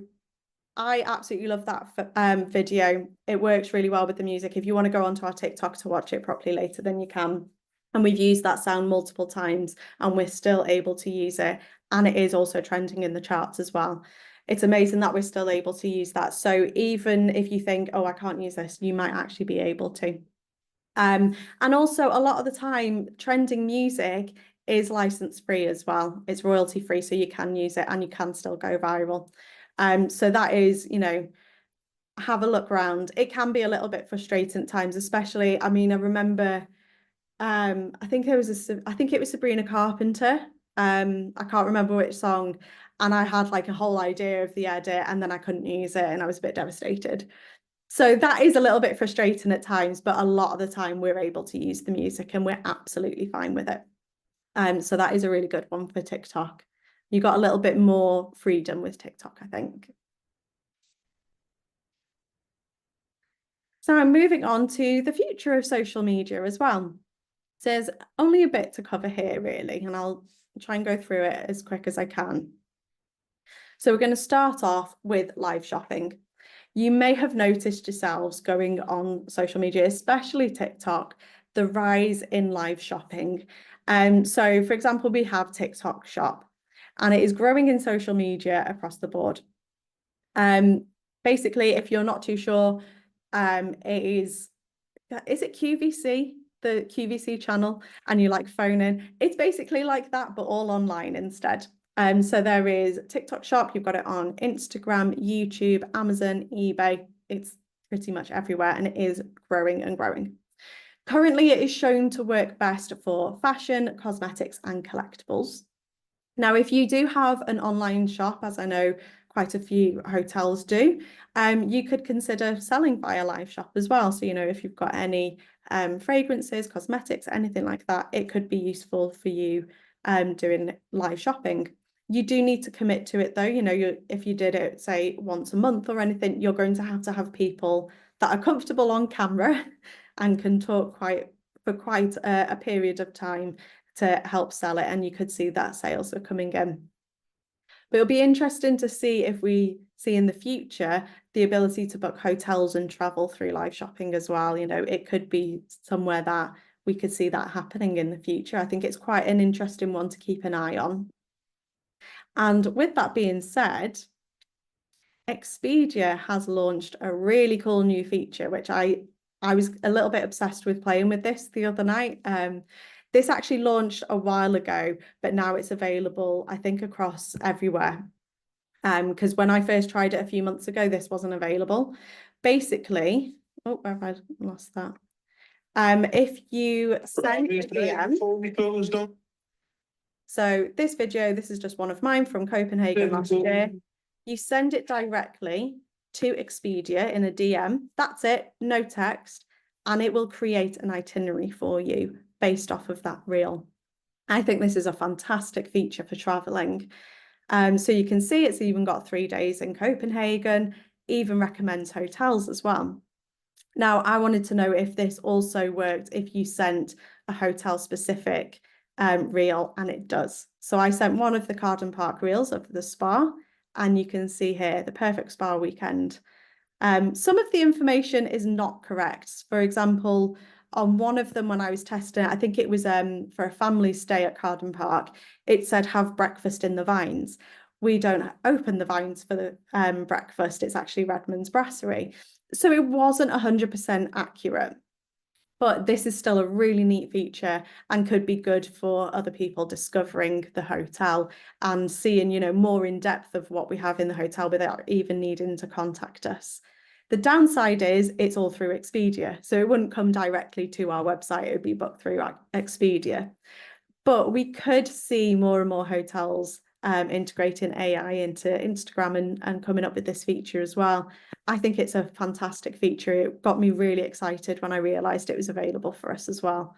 I absolutely love that video. It works really well with the music. If you want to go onto our TikTok to watch it properly later, then you can. And we've used that sound multiple times and we're still able to use it. And it is also trending in the charts as well. It's amazing that we're still able to use that. So even if you think, oh, I can't use this, you might actually be able to. And also a lot of the time, trending music is license free as well. It's royalty free, so you can use it and you can still go viral. So that is, have a look around. It can be a little bit frustrating at times, especially, I mean, I remember I think it was Sabrina Carpenter. I can't remember which song, and I had like a whole idea of the edit and then I couldn't use it and I was a bit devastated. So that is a little bit frustrating at times, but a lot of the time we're able to use the music and we're absolutely fine with it. So that is a really good one for TikTok. You got a little bit more freedom with TikTok, I think. So I'm moving on to the future of social media as well. So there's only a bit to cover here, really, and I'll try and go through it as quick as I can. So we're going to start off with live shopping. You may have noticed yourselves going on social media, especially TikTok, the rise in live shopping. So, for example, we have TikTok Shop, and it is growing in social media across the board. Basically, if you're not too sure, it is it QVC, the QVC channel, and you like phone in? It's basically like that, but all online instead. So there is TikTok Shop, you've got it on Instagram, YouTube, Amazon, eBay. It's pretty much everywhere and it is growing and growing. Currently, it is shown to work best for fashion, cosmetics, and collectibles. Now, if you do have an online shop, as I know quite a few hotels do, you could consider selling via live shop as well. So, if you've got any fragrances, cosmetics, anything like that, it could be useful for you doing live shopping. You do need to commit to it though. If you did it, say, once a month or anything, you're going to have people that are comfortable on camera and can talk for quite a period of time to help sell it, and you could see that sales are coming in. But it'll be interesting to see if we see in the future the ability to book hotels and travel through live shopping as well. It could be somewhere that we could see that happening in the future. I think it's quite an interesting one to keep an eye on. And with that being said, Expedia has launched a really cool new feature, which I was a little bit obsessed with playing with this the other night. This actually launched a while ago, but now it's available, I think, across everywhere. Because when I first tried it a few months ago, this wasn't available. Basically, oh, where have I lost that? If you send a DM, so this is just one of mine from Copenhagen last year. You send it directly to Expedia in a DM. That's it, no text, and it will create an itinerary for you based off of that reel. I think this is a fantastic feature for traveling. So you can see it's even got 3 days in Copenhagen, even recommends hotels as well. Now, I wanted to know if this also worked if you sent a hotel specific reel, and it does. So I sent one of the Carden Park reels of the spa, and you can see here the perfect spa weekend. Some of the information is not correct. For example, on one of them when I was testing it, I think it was for a family stay at Carden Park, it said have breakfast in the Vines. We don't open the Vines for the breakfast. It's actually Redmond's Brasserie. So it wasn't 100% accurate. But this is still a really neat feature and could be good for other people discovering the hotel and seeing, more in depth of what we have in the hotel without even needing to contact us. The downside is it's all through Expedia, so it wouldn't come directly to our website. It would be booked through Expedia. But we could see more and more hotels integrating AI into Instagram and coming up with this feature as well. I think it's a fantastic feature. It got me really excited when I realised it was available for us as well.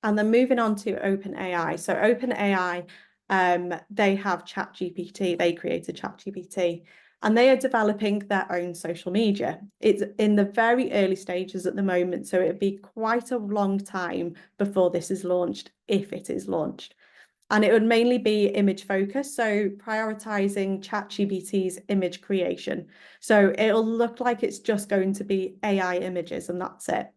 And then moving on to OpenAI. So OpenAI, they have ChatGPT. They created ChatGPT, and they are developing their own social media. It's in the very early stages at the moment, so it'd be quite a long time before this is launched, if it is launched. and it would mainly be image focused, so prioritizing ChatGPT's image creation. So it'll look like it's just going to be AI images and that's it.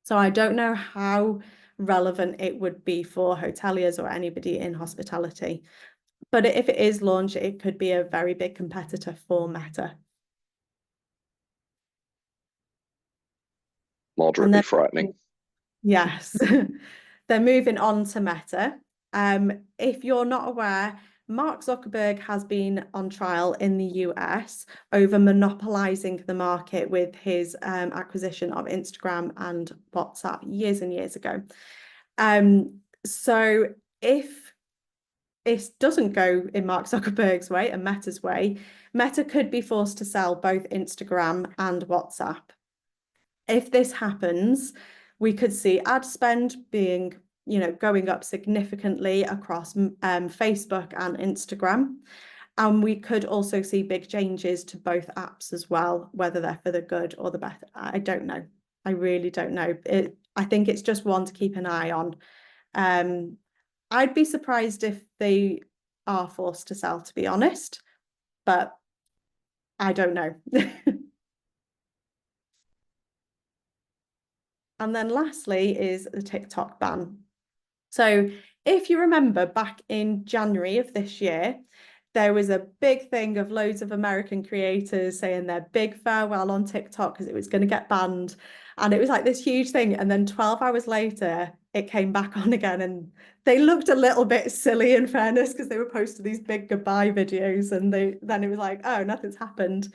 So I don't know how relevant it would be for hoteliers or anybody in hospitality. But if it is launched, it could be a very big competitor for Meta. And Moderately then, frightening. yes, they're moving on to Meta. If you're not aware, Mark Zuckerberg has been on trial in the US over monopolizing the market with his acquisition of Instagram and WhatsApp years and years ago. So if it doesn't go in Mark Zuckerberg's way and Meta's way, Meta could be forced to sell both Instagram and WhatsApp. If this happens, we could see ad spend being, going up significantly across Facebook and Instagram. And we could also see big changes to both apps as well, whether they're for the good or the bad. I don't know. I really don't know. I think it's just one to keep an eye on. I'd be surprised if they are forced to sell, to be honest, but I don't know. And then lastly is the TikTok ban. So if you remember back in January of this year, there was a big thing of loads of American creators saying their big farewell on TikTok because it was going to get banned. And it was like this huge thing. And then 12 hours later, it came back on again. And they looked a little bit silly in fairness because they were posting these big goodbye videos. And then it was like, oh, nothing's happened.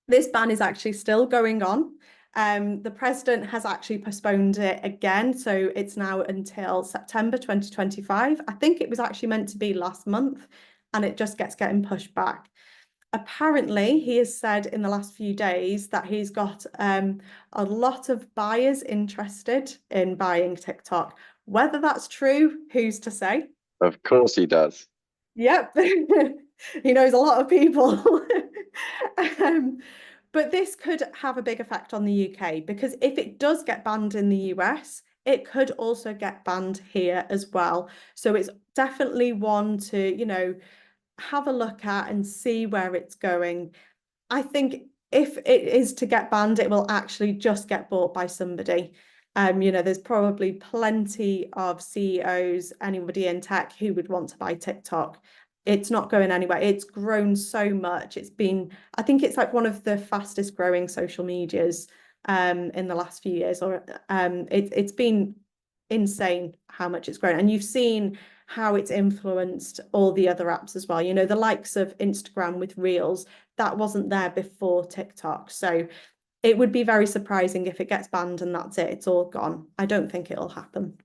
This ban is actually still going on. The president has actually postponed it again. So it's now until September 2025. I think it was actually meant to be last month and it just getting pushed back. Apparently, he has said in the last few days that he's got a lot of buyers interested in buying TikTok. Whether that's true, who's to say? Of course he does. Yep. He knows a lot of people. But this could have a big effect on the UK because if it does get banned in the US, it could also get banned here as well. So it's definitely one to, have a look at and see where it's going. I think if it is to get banned, it will actually just get bought by somebody. There's probably plenty of CEOs, anybody in tech who would want to buy TikTok. It's not going anywhere. It's grown so much. I think it's like one of the fastest growing social medias in the last few years, or it's been insane how much it's grown. And you've seen how it's influenced all the other apps as well. The likes of Instagram with Reels, that wasn't there before TikTok. So it would be very surprising if it gets banned and that's it. It's all gone. I don't think it'll happen,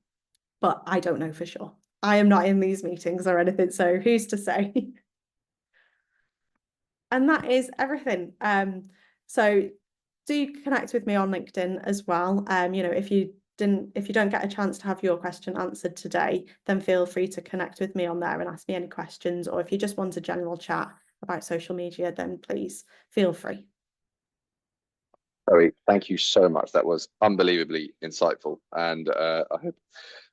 but I don't know for sure. I am not in these meetings or anything, so who's to say? And that is everything. So do connect with me on LinkedIn as well. If you don't get a chance to have your question answered today, then feel free to connect with me on there and ask me any questions. Or if you just want a general chat about social media, then please feel free. Chloe, thank you so much. That was unbelievably insightful, and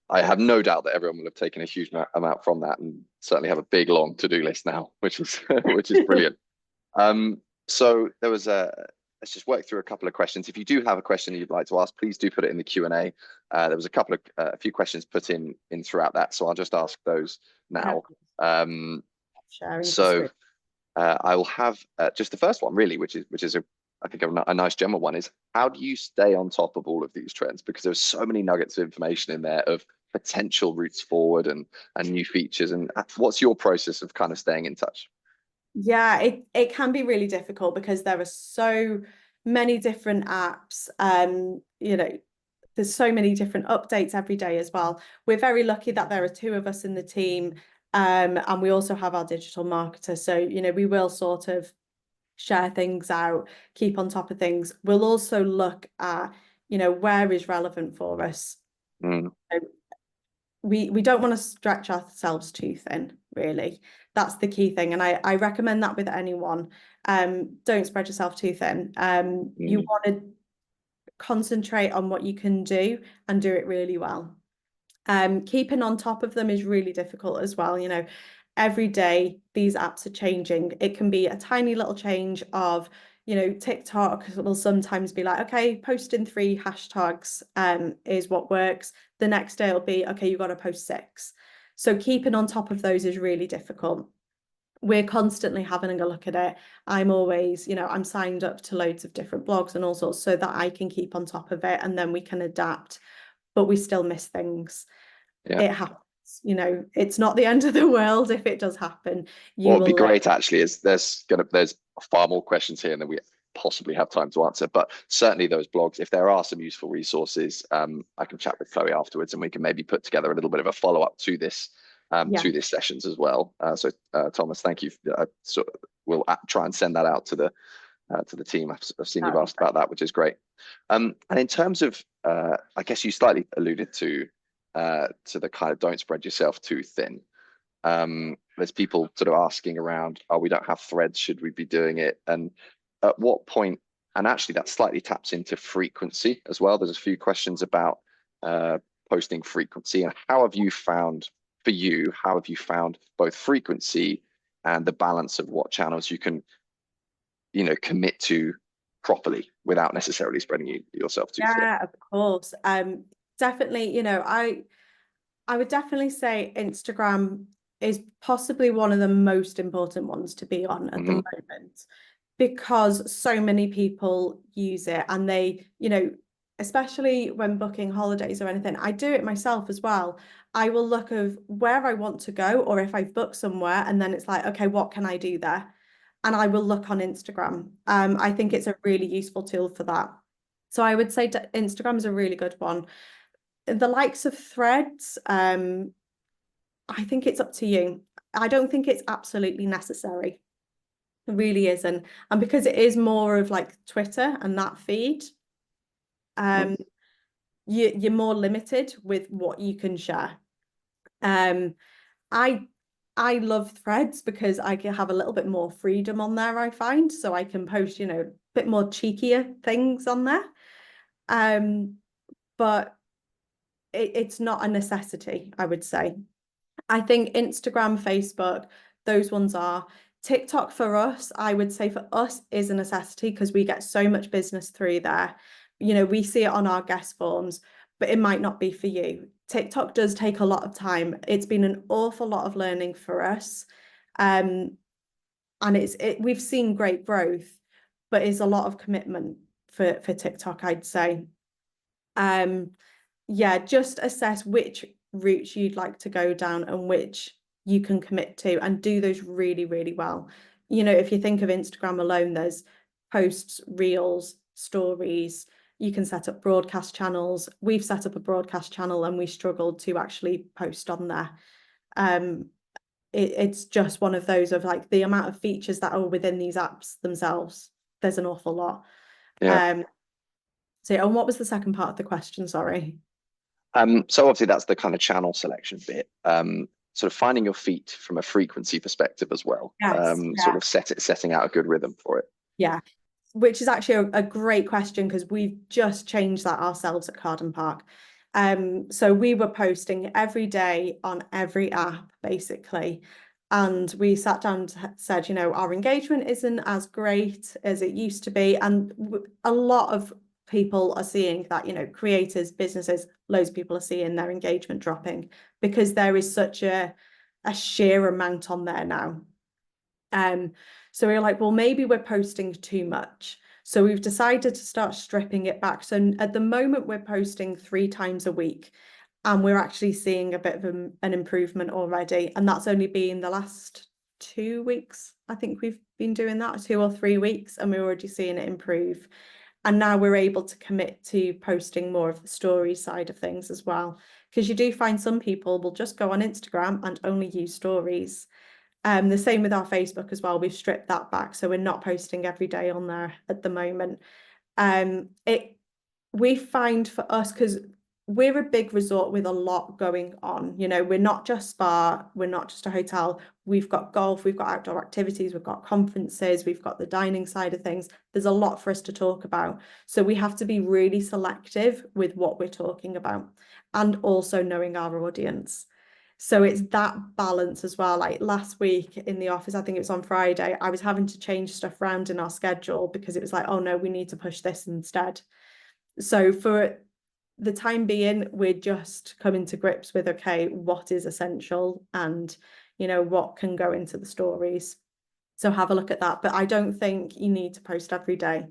I have no doubt that everyone will have taken a huge amount from that, and certainly have a big long to-do list now, which is which is brilliant. So there was let's just work through a couple of questions. If you do have a question you'd like to ask, please do put it in the Q&A. There was a few questions put in throughout that, so I'll just ask those now. So I will have just the first one really, which is I think a nice general one, is how do you stay on top of all of these trends? Because there's so many nuggets of information in there of potential routes forward and new features. And what's your process of kind of staying in touch? Yeah, it can be really difficult because there are so many different apps. There's so many different updates every day as well. We're very lucky that there are two of us in the team, and we also have our digital marketer. So, we will sort of share things out, keep on top of things. We'll also look at, where is relevant for us. Mm. So we don't want to stretch ourselves too thin, really. That's the key thing. And I recommend that with anyone. Don't spread yourself too thin. You want to concentrate on what you can do and do it really well. Keeping on top of them is really difficult as well. Every day these apps are changing. It can be a tiny little change of, TikTok will sometimes be like, okay, posting 3 hashtags is what works. The next day it'll be, okay, you've got to post 6. So keeping on top of those is really difficult. We're constantly having a look at it. I'm always, I'm signed up to loads of different blogs and all sorts so that I can keep on top of it, and then we can adapt, but we still miss things. Yeah. It happens. It's not the end of the world if it does happen. What You would be will great actually is there's far more questions here than we possibly have time to answer. But certainly those blogs, if there are some useful resources, I can chat with Chloe afterwards, and we can maybe put together a little bit of a follow up to this yeah, sessions as well. So Thomas, thank you. So we'll try and send that out to the team. I've seen you've asked about that, which is great. And in terms of, I guess you slightly alluded to the kind of don't spread yourself too thin. There's people sort of asking around, oh, we don't have threads, should we be doing it? And at what point, and actually that slightly taps into frequency as well. There's a few questions about posting frequency, and how have you found both frequency and the balance of what channels you can, commit to properly without necessarily spreading yourself too thin? yeah, of course. Definitely, I would definitely say Instagram is possibly one of the most important ones to be on at the Hmm. moment, because so many people use it, and they, especially when booking holidays or anything. I do it myself as well. I will look of where I want to go, or if I've booked somewhere, and then it's like, okay, what can I do there? And I will look on Instagram. I think it's a really useful tool for that. So I would say Instagram is a really good one. The likes of Threads, I think it's up to you. I don't think it's absolutely necessary. It really isn't. And because it is more of like Twitter and that feed, um, you're more limited with what you can share. Um, I I love Threads because I can have a little bit more freedom on there, I find. So I can post, a bit more cheekier things on there. But it's not a necessity, I would say. I think Instagram, Facebook, those ones are. TikTok for us, I would say for us is a necessity because we get so much business through there. We see it on our guest forms, but it might not be for you. TikTok does take a lot of time. It's been an awful lot of learning for us. And we've seen great growth, but it's a lot of commitment for TikTok, I'd say. Um, yeah, just assess which routes you'd like to go down and which you can commit to, and do those really, really well. If you think of Instagram alone, there's posts, reels, stories. You can set up broadcast channels. We've set up a broadcast channel and we struggled to actually post on there. It's just one of those of like the amount of features that are within these apps themselves. There's an awful lot. Yeah. So, and what was the second part of the question? Sorry. So obviously that's the kind of channel selection bit. Sort of finding your feet from a frequency perspective as well. Yes. Sort of setting out a good rhythm for it. Yeah, which is actually a great question because we've just changed that ourselves at Carden Park. So we were posting every day on every app, basically. And we sat down and said, our engagement isn't as great as it used to be. And a lot of people are seeing that, creators, businesses, loads of people are seeing their engagement dropping because there is such a sheer amount on there now. So we were like, well, maybe we're posting too much. So we've decided to start stripping it back. So at the moment, we're posting 3 times a week, and we're actually seeing a bit of an improvement already. And that's only been the last 2 weeks. I think we've been doing that 2 or 3 weeks, and we're already seeing it improve. And now we're able to commit to posting more of the story side of things as well. Because you do find some people will just go on Instagram and only use stories. The same with our Facebook as well. We've stripped that back, so we're not posting every day on there at the moment. We find for us, because we're a big resort with a lot going on. You know, we're not just spa, we're not just a hotel. We've got golf, we've got outdoor activities, we've got conferences, we've got the dining side of things. There's a lot for us to talk about. So we have to be really selective with what we're talking about and also knowing our audience. So it's that balance as well. Like last week in the office, I think it was on Friday, I was having to change stuff around in our schedule because it was like, oh no, we need to push this instead. So for the time being, we're just coming to grips with, okay, what is essential and, you know, what can go into the stories. So have a look at that. But I don't think you need to post every day.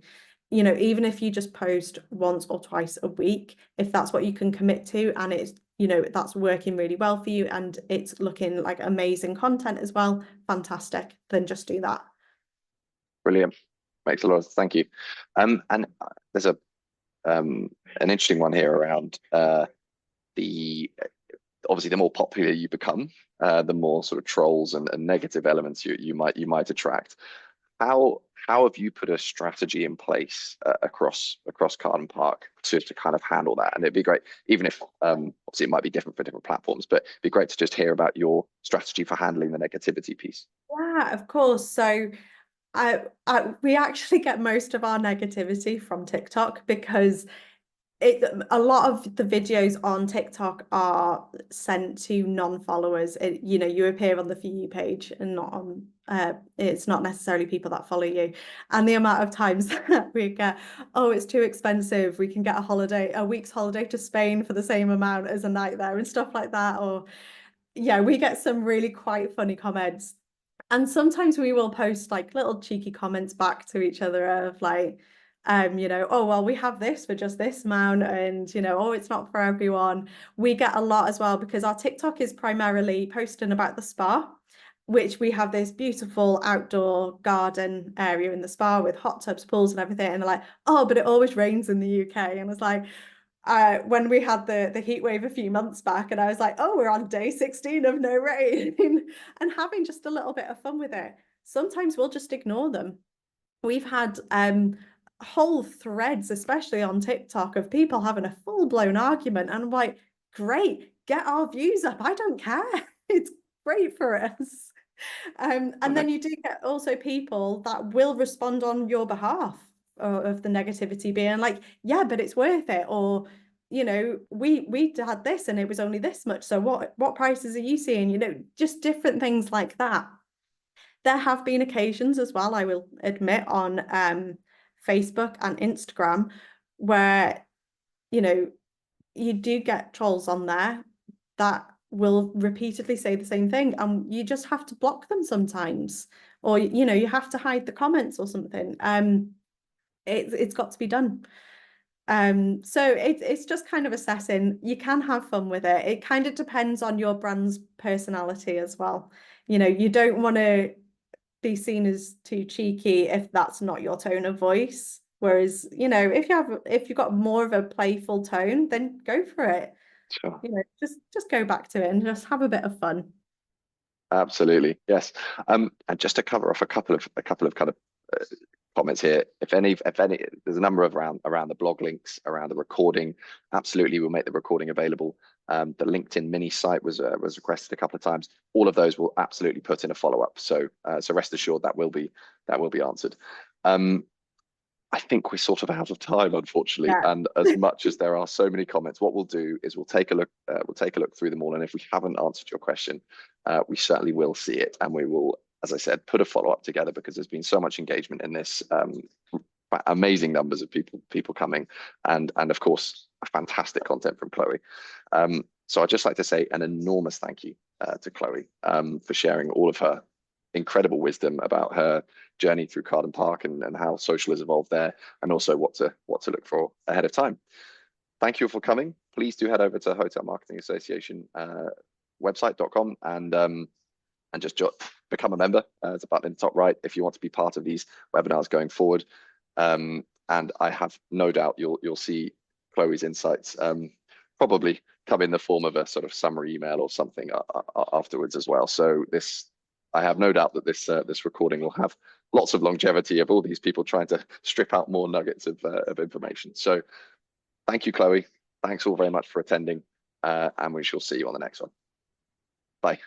You know, even if you just post once or twice a week, if that's what you can commit to and it's, you know, that's working really well for you and it's looking like amazing content as well, fantastic, then just do that. Brilliant. Makes a lot of thank you. And there's a an interesting one here around the obviously the more popular you become, the more sort of trolls and negative elements you might attract. How have you put a strategy in place across Carden Park to kind of handle that? And it'd be great, even if obviously it might be different for different platforms, but it'd be great to just hear about your strategy for handling the negativity piece. Yeah, of course. So we actually get most of our negativity from TikTok because a lot of the videos on TikTok are sent to non-followers. You know, you appear on the For You page and not on it's not necessarily people that follow you. And the amount of times that we get, oh, it's too expensive. We can get a week's holiday to Spain for the same amount as a night there and stuff like that. Or yeah, we get some really quite funny comments. And sometimes we will post like little cheeky comments back to each other of like, you know, oh, well, we have this for just this amount, and you know, oh, it's not for everyone. We get a lot as well because our TikTok is primarily posting about the spa, which we have this beautiful outdoor garden area in the spa with hot tubs, pools, and everything. And they're like, oh, but it always rains in the UK. And it's like, when we had the heat wave a few months back, and I was like, oh, we're on day 16 of no rain, and having just a little bit of fun with it. Sometimes we'll just ignore them. We've had whole threads, especially on TikTok, of people having a full-blown argument, and I'm like, great, get our views up. I don't care. It's great for us. And then you do get also people that will respond on your behalf of the negativity, being like, yeah, but it's worth it, or you know, we had this and it was only this much, so what prices are you seeing? You know, just different things like that. There have been occasions as well, I will admit, on Facebook and Instagram where, you know, you do get trolls on there that will repeatedly say the same thing, and you just have to block them sometimes, or you know, you have to hide the comments or something. It's got to be done. So it's just kind of assessing. You can have fun with it. It kind of depends on your brand's personality as well. You know, you don't want to be seen as too cheeky if that's not your tone of voice. Whereas, you know, if you've got more of a playful tone, then go for it. Sure. You know, just go back to it and just have a bit of fun. Absolutely, yes. And just to cover off a couple of kind of comments here. If any, there's a number of around the blog links, around the recording. Absolutely, we'll make the recording available. The LinkedIn mini site was requested a couple of times. All of those will absolutely put in a follow up. So rest assured that will be answered. I think we're sort of out of time, unfortunately. Yeah. And as much as there are so many comments, what we'll do is we'll take a look. We'll take a look through them all. And if we haven't answered your question, we certainly will see it, and we will, as I said, put a follow up together because there's been so much engagement in this. Amazing numbers of people coming, and of course, fantastic content from Chloe. So I'd just like to say an enormous thank you to Chloe for sharing all of her incredible wisdom about her journey through Carden Park and how social has evolved there, and also what to look for ahead of time. Thank you for coming. Please do head over to Hotel Marketing Association website.com and just become a member. There's a button in the top right if you want to be part of these webinars going forward. And I have no doubt you'll see Chloe's insights probably come in the form of a sort of summary email or something afterwards as well. So I have no doubt that this recording will have lots of longevity of all these people trying to strip out more nuggets of information. So thank you, Chloe. Thanks all very much for attending, and we shall see you on the next one. Bye.